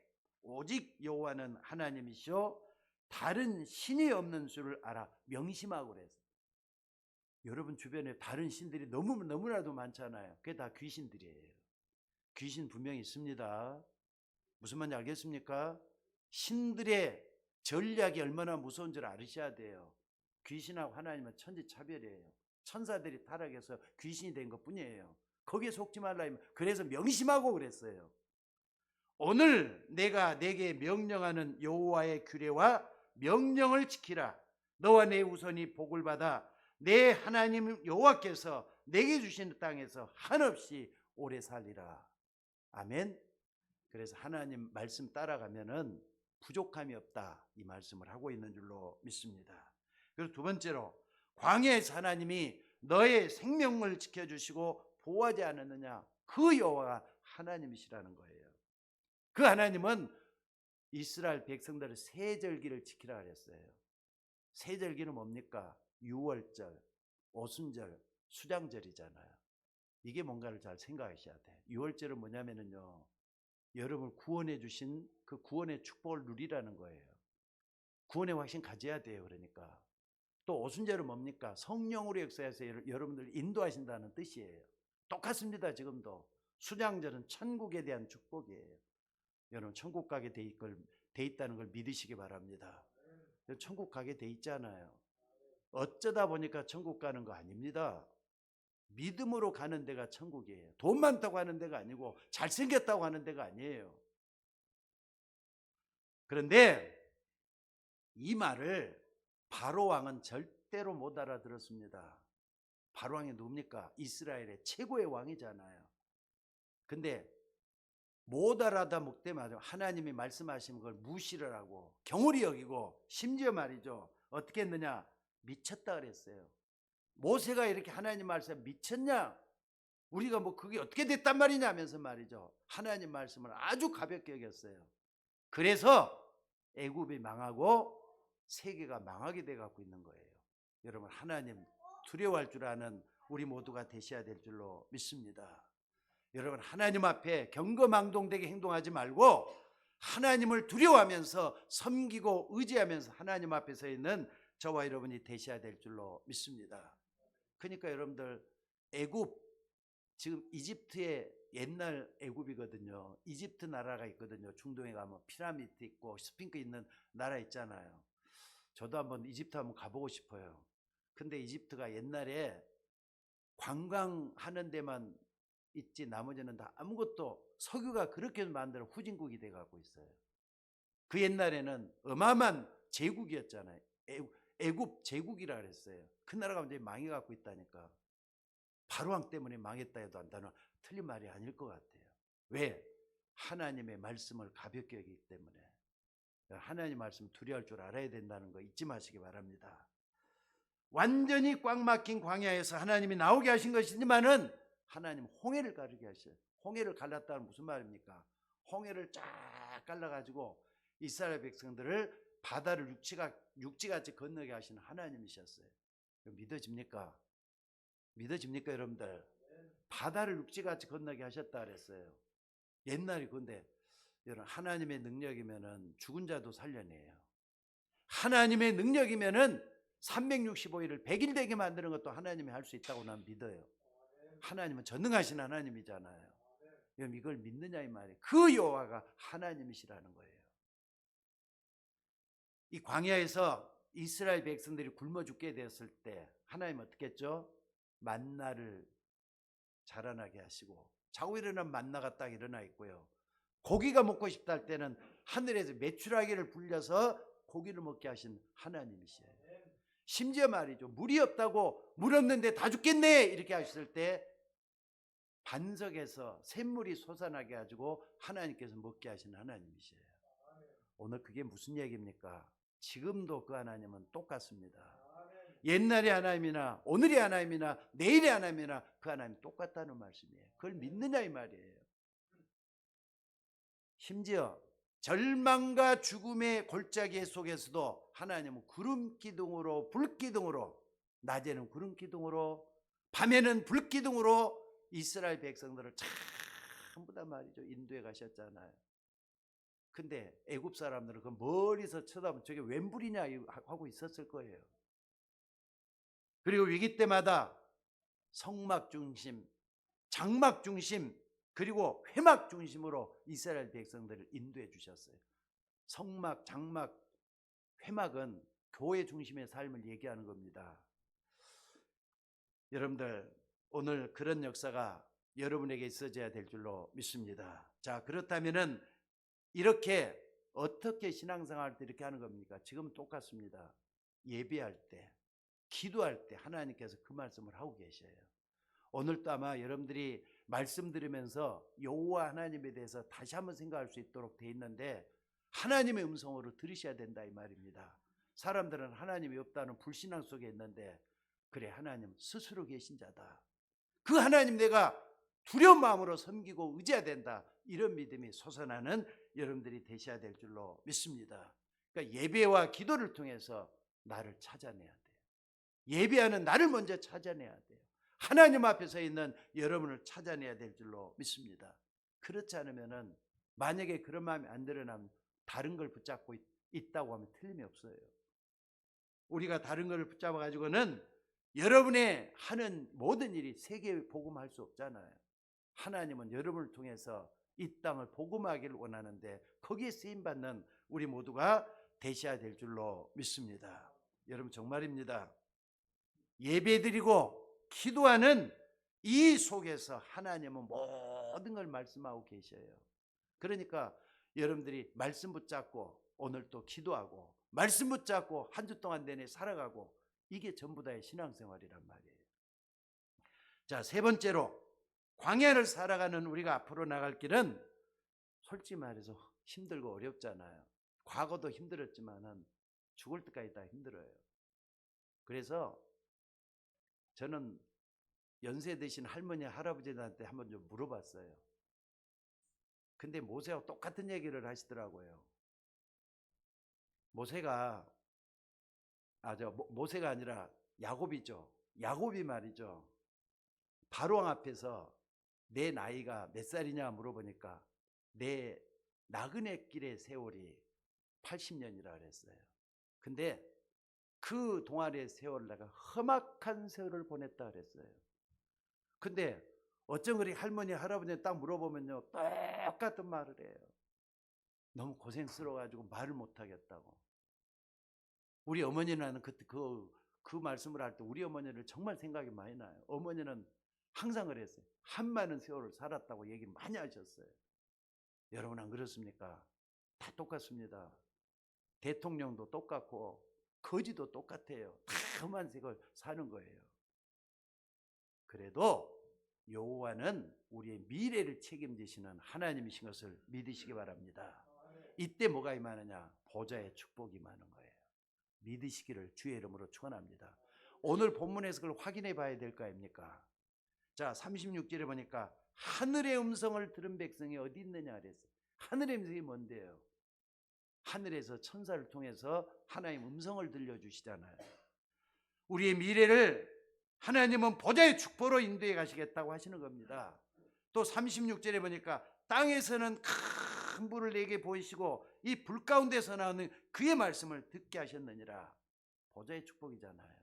오직 여호와는 하나님이시오 다른 신이 없는 줄을 알아 명심하고 그랬어요. 여러분 주변에 다른 신들이 너무나도 많잖아요. 그게 다 귀신들이에요. 귀신 분명히 있습니다. 무슨 말인지 알겠습니까? 신들의 전략이 얼마나 무서운 줄 알으셔야 돼요. 귀신하고 하나님은 천지차별이에요. 천사들이 타락해서 귀신이 된 것뿐이에요. 거기에 속지 말라. 그래서 명심하고 그랬어요. 오늘 내가 내게 명령하는 여호와의 규례와 명령을 지키라. 너와 내 후손이 복을 받아 내 하나님 여호와께서 내게 주신 땅에서 한없이 오래 살리라. 아멘. 그래서 하나님 말씀 따라가면은 부족함이 없다 이 말씀을 하고 있는 줄로 믿습니다. 그리고 두 번째로 광야에서 하나님이 너의 생명을 지켜주시고 보호하지 않았느냐? 그 여호와가 하나님이시라는 거예요. 그 하나님은 이스라엘 백성들의 세절기를 지키라 그랬어요. 세절기는 뭡니까? 유월절, 오순절, 수장절이잖아요. 이게 뭔가를 잘 생각하셔야 돼요. 유월절은 뭐냐면요, 여러분을 구원해 주신 그 구원의 축복을 누리라는 거예요. 구원의 확신 가져야 돼요. 그러니까 또 오순절은 뭡니까? 성령으로 역사해서 여러분들 인도하신다는 뜻이에요. 똑같습니다. 지금도 수장절은 천국에 대한 축복이에요. 여러분 천국 가게 돼 있다는 걸 믿으시기 바랍니다. 천국 가게 돼 있잖아요. 어쩌다 보니까 천국 가는 거 아닙니다. 믿음으로 가는 데가 천국이에요. 돈 많다고 하는 데가 아니고 잘생겼다고 하는 데가 아니에요. 그런데 이 말을 바로 왕은 절대로 못 알아들었습니다. 바로 왕이 누굽니까? 이스라엘의 최고의 왕이잖아요. 근데 못 알아다 먹대마다 하나님이 말씀하신 걸 무시를 하고 경홀히 여기고 심지어 말이죠. 어떻게 했느냐? 미쳤다 그랬어요. 모세가 이렇게 하나님 말씀 미쳤냐? 우리가 뭐 그게 어떻게 됐단 말이냐 하면서 말이죠. 하나님 말씀을 아주 가볍게 여겼어요. 그래서 애굽이 망하고 세계가 망하게 돼 갖고 있는 거예요. 여러분 하나님 두려워할 줄 아는 우리 모두가 되셔야 될 줄로 믿습니다. 여러분 하나님 앞에 경거망동되게 행동하지 말고 하나님을 두려워하면서 섬기고 의지하면서 하나님 앞에 서 있는 저와 여러분이 되셔야 될 줄로 믿습니다. 그러니까 여러분들 애굽, 지금 이집트의 옛날 애굽이거든요. 이집트 나라가 있거든요. 중동에 가면 피라미드 있고 스핑크 있는 나라 있잖아요. 저도 한번 이집트 한번 가보고 싶어요. 근데 이집트가 옛날에 관광하는 데만 있지 나머지는 다 아무것도 석유가 그렇게 만들어 후진국이 돼 갖고 있어요. 그 옛날에는 어마어마한 제국이었잖아요. 애굽 제국이라 그랬어요. 그 나라가 완전히 망해 갖고 있다니까. 바로왕 때문에 망했다 해도 한다는 틀린 말이 아닐 것 같아요. 왜? 하나님의 말씀을 가볍게 여기기 때문에. 하나님 말씀 두려워할 줄 알아야 된다는 거 잊지 마시기 바랍니다. 완전히 꽉 막힌 광야에서 하나님이 나오게 하신 것이지만은 하나님 홍해를 가르게 하셔요. 홍해를 갈랐다는 무슨 말입니까? 홍해를 쫙 갈라가지고 이스라엘 백성들을 바다를 육지같이 건너게 하시는 하나님이셨어요. 믿어집니까? 믿어집니까 여러분들? 바다를 육지같이 건너게 하셨다 그랬어요. 옛날에. 근데 여러분, 하나님의 능력이면은 죽은 자도 살려내요. 하나님의 능력이면은 365일을 100일 되게 만드는 것도 하나님이 할 수 있다고 난 믿어요. 하나님은 전능하신 하나님이잖아요. 여러분, 이걸 믿느냐 이 말이에요. 그 여호와가 하나님이시라는 거예요. 이 광야에서 이스라엘 백성들이 굶어 죽게 되었을 때 하나님은 어떻게 했죠? 만나를 자라나게 하시고, 자고 일어나면 만나가 딱 일어나 있고요. 고기가 먹고 싶다 할 때는 하늘에서 메추라기를 불려서 고기를 먹게 하신 하나님이시에요. 심지어 말이죠, 물이 없다고 물 없는데 다 죽겠네 이렇게 하셨을 때 반석에서 샘물이 솟아나게 가지고 하나님께서 먹게 하신 하나님이시에요. 오늘 그게 무슨 얘기입니까? 지금도 그 하나님은 똑같습니다. 옛날의 하나님이나 오늘의 하나님이나 내일의 하나님이나 그 하나님 똑같다는 말씀이에요. 그걸 믿느냐 이 말이에요. 심지어 절망과 죽음의 골짜기 속에서도 하나님은 구름 기둥으로, 불 기둥으로, 낮에는 구름 기둥으로, 밤에는 불 기둥으로 이스라엘 백성들을 전부 다 말이죠, 인도해 가셨잖아요. 근데 애굽 사람들은 그 멀리서 쳐다보면 저게 웬 불이냐 하고 있었을 거예요. 그리고 위기 때마다 성막 중심, 장막 중심, 그리고 회막 중심으로 이스라엘 백성들을 인도해 주셨어요. 성막, 장막, 회막은 교회 중심의 삶을 얘기하는 겁니다. 여러분들, 오늘 그런 역사가 여러분에게 있어져야 될 줄로 믿습니다. 자, 그렇다면은 이렇게 어떻게 신앙생활 때 이렇게 하는 겁니까? 지금 똑같습니다. 예배할 때, 기도할 때 하나님께서 그 말씀을 하고 계셔요. 오늘도 아마 여러분들이 말씀 들으면서 여호와 하나님에 대해서 다시 한번 생각할 수 있도록 돼 있는데, 하나님의 음성으로 들으셔야 된다 이 말입니다. 사람들은 하나님이 없다는 불신앙 속에 있는데, 그래, 하나님 스스로 계신 자다, 그 하나님 내가 두려운 마음으로 섬기고 의지해야 된다, 이런 믿음이 솟아나는 여러분들이 되셔야 될 줄로 믿습니다. 그러니까 예배와 기도를 통해서 나를 찾아내야 돼요. 예배하는 나를 먼저 찾아내야 돼요. 하나님 앞에 서 있는 여러분을 찾아내야 될 줄로 믿습니다. 그렇지 않으면은, 만약에 그런 마음이 안 드러나면 다른 걸 붙잡고 있다고 하면 틀림이 없어요. 우리가 다른 걸 붙잡아 가지고는 여러분의 하는 모든 일이 세계에 복음할 수 없잖아요. 하나님은 여러분을 통해서 이 땅을 복음하기를 원하는데, 거기에 쓰임받는 우리 모두가 되셔야 될 줄로 믿습니다. 여러분, 정말입니다. 예배드리고 기도하는 이 속에서 하나님은 모든 걸 말씀하고 계셔요. 그러니까 여러분들이 말씀 붙잡고 오늘 또 기도하고, 말씀 붙잡고 한 주 동안 내내 살아가고, 이게 전부 다의 신앙생활이란 말이에요. 자, 세 번째로, 광야를 살아가는 우리가 앞으로 나갈 길은 솔직히 말해서 힘들고 어렵잖아요. 과거도 힘들었지만은 죽을 때까지 다 힘들어요. 그래서 저는 연세 드신 할머니, 할아버지들한테 한번 좀 물어봤어요. 근데 모세하고 똑같은 얘기를 하시더라고요. 모세가 아니라 야곱이죠. 야곱이 말이죠, 바로왕 앞에서 내 나이가 몇 살이냐 물어보니까 내 나그네 길의 세월이 80년이라 그랬어요. 근데 그 동안의 세월을 내가 험악한 세월을 보냈다 그랬어요. 근데 어쩜 그리 할머니, 할아버지한테 딱 물어보면요, 똑같은 말을 해요. 너무 고생스러워가지고 말을 못하겠다고. 우리 어머니는 그 말씀을 할 때 우리 어머니를 정말 생각이 많이 나요. 어머니는 항상 그랬어요. 한 많은 세월을 살았다고 얘기를 많이 하셨어요. 여러분, 안 그렇습니까? 다 똑같습니다. 대통령도 똑같고 거지도 똑같아요. 다 험한 세월 사는 거예요. 그래도 여호와는 우리의 미래를 책임지시는 하나님이신 것을 믿으시기 바랍니다. 이때 뭐가 임하느냐? 보좌의 축복이 임하는 거예요. 믿으시기를 주의 이름으로 축원합니다. 오늘 본문에서 그걸 확인해 봐야 될 거 아닙니까? 자, 36절에 보니까 하늘의 음성을 들은 백성이 어디 있느냐 그랬어요. 하늘의 음성이 뭔데요? 하늘에서 천사를 통해서 하나님 음성을 들려주시잖아요. 우리의 미래를 하나님은 보좌의 축복으로 인도해 가시겠다고 하시는 겁니다. 또 36절에 보니까 땅에서는 큰 불을 내게 보이시고 이 불 가운데서 나오는 그의 말씀을 듣게 하셨느니라. 보좌의 축복이잖아요.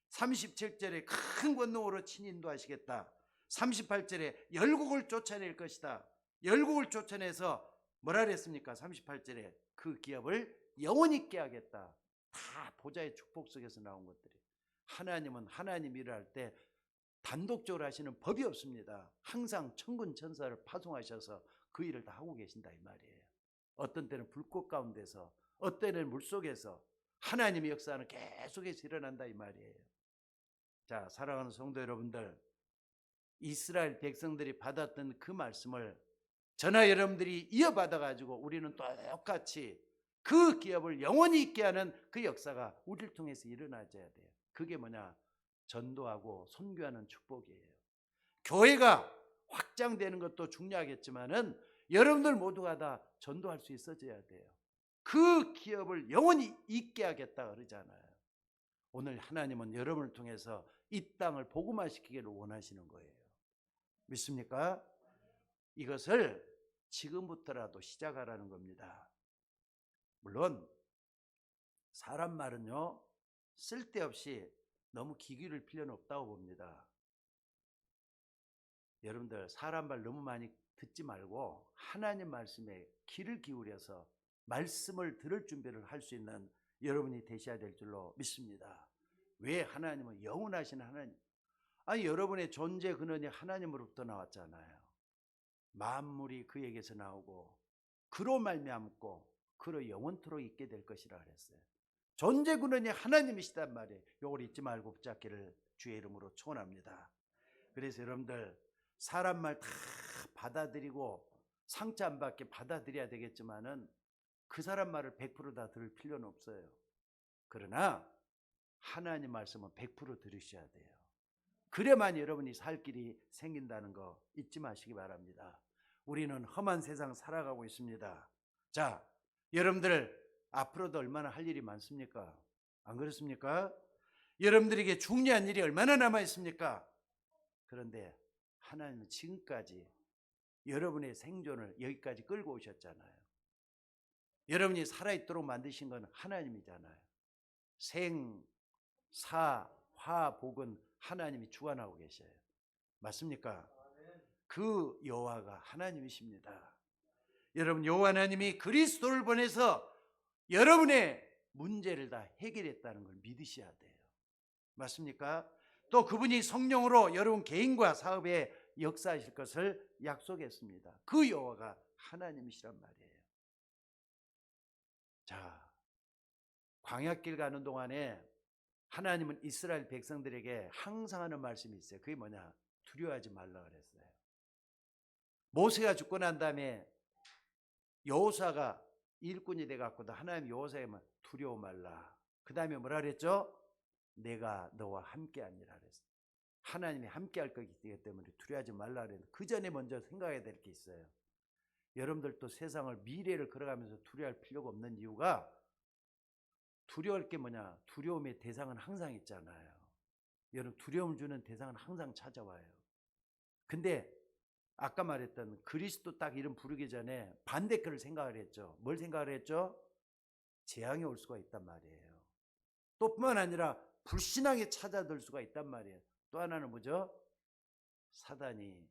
37절에 큰 권능으로 친히 인도하시겠다. 38절에 열국을 쫓아낼 것이다. 열국을 쫓아내서 뭐라 그랬습니까? 38절에 그 기업을 영원히 있게 하겠다. 다 보좌의 축복 속에서 나온 것들이. 하나님은 하나님 일을 할 때 단독적으로 하시는 법이 없습니다. 항상 천군 천사를 파송하셔서 그 일을 다 하고 계신다 이 말이에요. 어떤 때는 불꽃 가운데서, 어떤 때는 물속에서 하나님의 역사는 계속해서 일어난다 이 말이에요. 자, 사랑하는 성도 여러분들, 이스라엘 백성들이 받았던 그 말씀을 저나 여러분들이 이어받아 가지고 우리는 똑같이 그 기업을 영원히 있게 하는 그 역사가 우리를 통해서 일어나줘야 돼요. 그게 뭐냐? 전도하고 선교하는 축복이에요. 교회가 확장되는 것도 중요하겠지만은 여러분들 모두가 다 전도할 수 있어져야 돼요. 그 기업을 영원히 있게 하겠다 그러잖아요. 오늘 하나님은 여러분을 통해서 이 땅을 복음화시키기를 원하시는 거예요. 믿습니까? 이것을 지금부터라도 시작하라는 겁니다. 물론 사람 말은요, 쓸데없이 너무 귀 기울일 필요는 없다고 봅니다. 여러분들 사람 말 너무 많이 듣지 말고 하나님 말씀에 귀를 기울여서 말씀을 들을 준비를 할 수 있는 여러분이 되셔야 될 줄로 믿습니다. 왜? 하나님은 영원하신 하나님. 아니, 여러분의 존재 근원이 하나님으로부터 나왔잖아요. 만물이 그에게서 나오고 그로 말미암고 그로 영원토록 있게 될 것이라 그랬어요. 존재 근원이 하나님이시단 말이에요. 이걸 잊지 말고 붙잡기를 주의 이름으로 축원합니다. 그래서 여러분들 사람 말 다 받아들이고 상처 안 받게 받아들여야 되겠지만은 그 사람 말을 100% 다 들을 필요는 없어요. 그러나 하나님 말씀은 100% 들으셔야 돼요. 그래만 여러분이 살 길이 생긴다는 거 잊지 마시기 바랍니다. 우리는 험한 세상 살아가고 있습니다. 자, 여러분들 앞으로도 얼마나 할 일이 많습니까? 안 그렇습니까? 여러분들에게 중요한 일이 얼마나 남아 있습니까? 그런데 하나님은 지금까지 여러분의 생존을 여기까지 끌고 오셨잖아요. 여러분이 살아있도록 만드신 건 하나님이잖아요. 생, 사, 화, 복은 하나님이 주관하고 계셔요. 맞습니까? 그 여호와가 하나님이십니다. 여러분, 여호와 하나님이 그리스도를 보내서 여러분의 문제를 다 해결했다는 걸 믿으셔야 돼요. 맞습니까? 또 그분이 성령으로 여러분 개인과 사업에 역사하실 것을 약속했습니다. 그 여호와가 하나님이시란 말이에요. 자, 광야길 가는 동안에 하나님은 이스라엘 백성들에게 항상 하는 말씀이 있어요. 그게 뭐냐? 두려워하지 말라 그랬어요. 모세가 죽고 난 다음에 여호수아가 일꾼이 돼갖고도 하나님 여호수아에만 두려워 말라. 그 다음에 뭐라 그랬죠? 내가 너와 함께하니라 그랬어요. 하나님이 함께할 거기 때문에 두려워하지 말라 그랬는데 그 전에 먼저 생각해야 될 게 있어요. 여러분들도 세상을 미래를 걸어가면서 두려워할 필요가 없는 이유가 두려워할 게 뭐냐? 두려움의 대상은 항상 있잖아요. 여러분 두려움을 주는 대상은 항상 찾아와요. 근데 아까 말했던 그리스도 딱 이름 부르기 전에 반대글을 생각을 했죠. 뭘 생각을 했죠? 재앙이 올 수가 있단 말이에요. 또 뿐만 아니라 불신앙에 찾아들 수가 있단 말이에요. 또 하나는 뭐죠? 사단이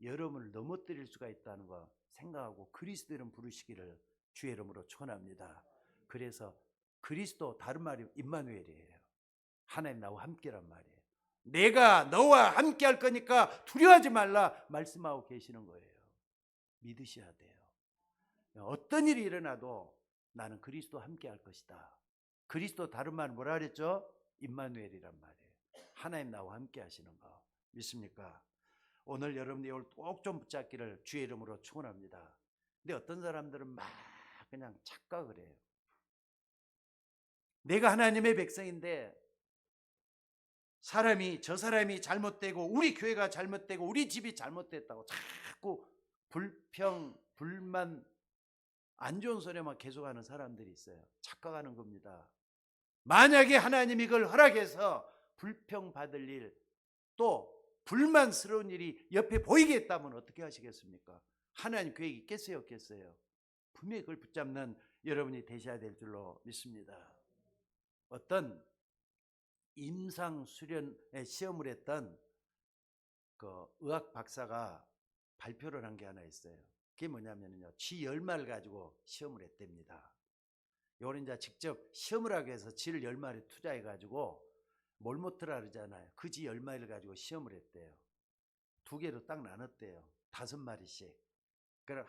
여러분을 넘어뜨릴 수가 있다는 거 생각하고 그리스도 이름 부르시기를 주의 이름으로 축원합니다. 그래서 그리스도 다른 말이 임마누엘이에요. 하나님 나와 함께란 말이에요. 내가 너와 함께 할 거니까 두려워하지 말라 말씀하고 계시는 거예요. 믿으셔야 돼요. 어떤 일이 일어나도 나는 그리스도와 함께 할 것이다. 그리스도 다른 말 뭐라 그랬죠? 임마누엘이란 말이에요. 하나님 나와 함께 하시는 거 믿습니까? 오늘 여러분이 이걸 꼭 좀 붙잡기를 주의 이름으로 축원합니다. 근데 어떤 사람들은 막 그냥 착각을 해요. 내가 하나님의 백성인데 저 사람이 잘못되고 우리 교회가 잘못되고 우리 집이 잘못됐다고 자꾸 불평, 불만, 안 좋은 소리만 계속하는 사람들이 있어요. 착각하는 겁니다. 만약에 하나님이 이걸 허락해서 불평받을 일, 또 불만스러운 일이 옆에 보이겠다면 어떻게 하시겠습니까? 하나님 계획이 있겠어요, 없겠어요? 분명히 그걸 붙잡는 여러분이 되셔야 될 줄로 믿습니다. 어떤 임상 수련에 시험을 했던 그 의학 박사가 발표를 한 게 하나 있어요. 그게 뭐냐면요, 쥐 열마를 가지고 시험을 했답니다. 요거는 이제 직접 시험을 하기 위해서 쥐를 10마리 투자해 가지고 뭘 못하라 그러잖아요. 그 쥐 10마리를 가지고 시험을 했대요. 두 개로 딱 나눴대요. 5마리씩. 그럼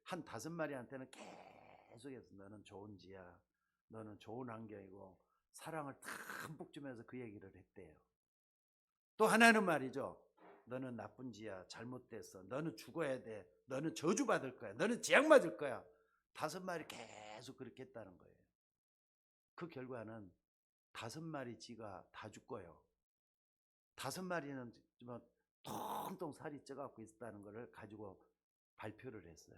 한 5마리한테는 계속해서 너는 좋은 쥐야, 너는 좋은 환경이고 사랑을 듬뿍 주면서 그 얘기를 했대요. 또 하나는 말이죠, 너는 나쁜 쥐야, 잘못됐어, 너는 죽어야 돼, 너는 저주받을 거야, 너는 재앙 맞을 거야. 5마리 계속 그렇게 했다는 거예요. 그 결과는 5마리 쥐가 다 죽고요, 5마리는 뭐 통통 살이 쪄갖고 있었다는 것을 가지고 발표를 했어요.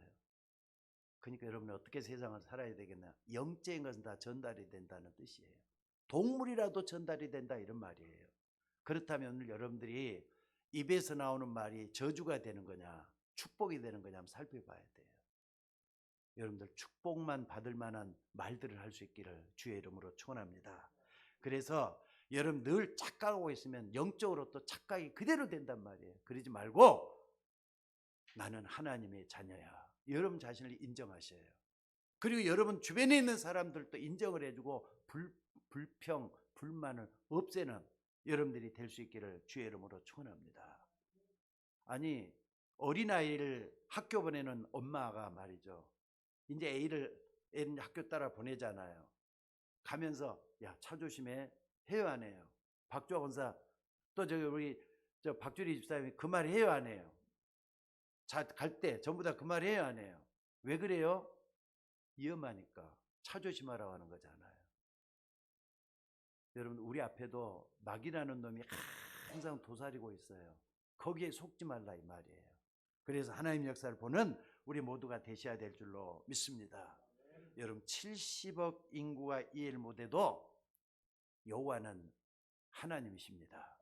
그러니까 여러분, 어떻게 세상을 살아야 되겠나? 영적인 것은 다 전달이 된다는 뜻이에요. 동물이라도 전달이 된다, 이런 말이에요. 그렇다면 오늘 여러분들이 입에서 나오는 말이 저주가 되는 거냐, 축복이 되는 거냐 한번 살펴봐야 돼요. 여러분들 축복만 받을 만한 말들을 할 수 있기를 주의 이름으로 축원합니다. 그래서 여러분 늘 착각하고 있으면 영적으로 또 착각이 그대로 된단 말이에요. 그러지 말고 나는 하나님의 자녀야, 여러분 자신을 인정하셔요. 그리고 여러분 주변에 있는 사람들도 인정을 해주고 불평, 불만을 없애는 여러분들이 될 수 있기를 주의 이름으로 축원합니다. 아니, 어린아이를 학교 보내는 엄마가 말이죠, 이제 애는 학교 따라 보내잖아요. 가면서 야, 차 조심해, 해요 안 해요? 박주아 권사, 또 우리 박주리 집사님이 그 말 해요 안 해요? 자, 갈 때 전부 다 그 말 해요 안 해요? 왜 그래요? 위험하니까 차 조심하라고 하는 거잖아요. 여러분, 우리 앞에도 마귀라는 놈이 항상 도사리고 있어요. 거기에 속지 말라, 이 말이에요. 그래서 하나님 역사를 보는 우리 모두가 되셔야 될 줄로 믿습니다. 여러분, 70억 인구가 이해를 못해도 여호와는 하나님이십니다.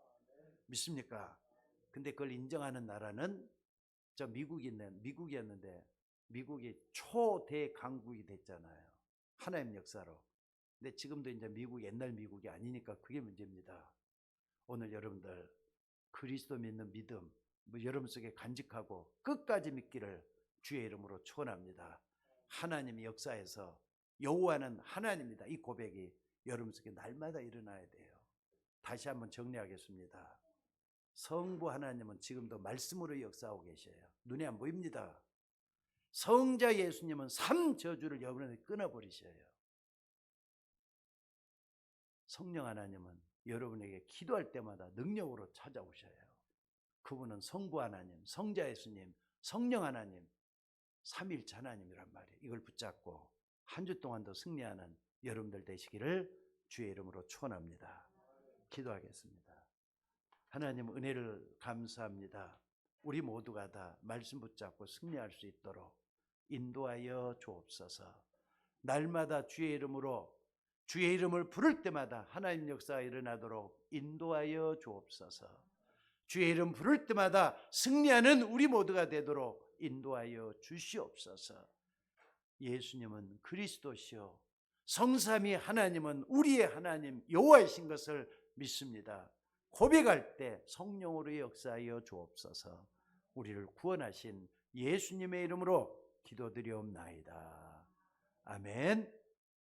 믿습니까? 근데 그걸 인정하는 나라는 저 미국이었는데 미국이 초대 강국이 됐잖아요, 하나님 역사로. 근데 지금도 이제 미국 옛날 미국이 아니니까 그게 문제입니다. 오늘 여러분들 그리스도 믿는 믿음 여러분 속에 간직하고 끝까지 믿기를 주의 이름으로 축원합니다. 하나님의 역사에서 여호와는 하나님입니다, 이 고백이 여러분 속에 날마다 일어나야 돼요. 다시 한번 정리하겠습니다. 성부 하나님은 지금도 말씀으로 역사하고 계셔요. 눈에 안 보입니다. 성자 예수님은 3저주를 여러분에게 끊어버리셔요. 성령 하나님은 여러분에게 기도할 때마다 능력으로 찾아오셔요. 그분은 성부 하나님, 성자 예수님, 성령 하나님, 삼일체 하나님이란 말이에요. 이걸 붙잡고 한 주 동안도 승리하는 여러분들 되시기를 주의 이름으로 축원합니다. 기도하겠습니다. 하나님, 은혜를 감사합니다. 우리 모두가 다 말씀 붙잡고 승리할 수 있도록 인도하여 주옵소서. 날마다 주의 이름으로, 주의 이름을 부를 때마다 하나님 역사가 일어나도록 인도하여 주옵소서. 주의 이름 부를 때마다 승리하는 우리 모두가 되도록 인도하여 주시옵소서. 예수님은 그리스도시요 성삼위 하나님은 우리의 하나님 여호와이신 것을 믿습니다. 고백할 때 성령으로 역사하여 주옵소서. 우리를 구원하신 예수님의 이름으로 기도드리옵나이다. 아멘.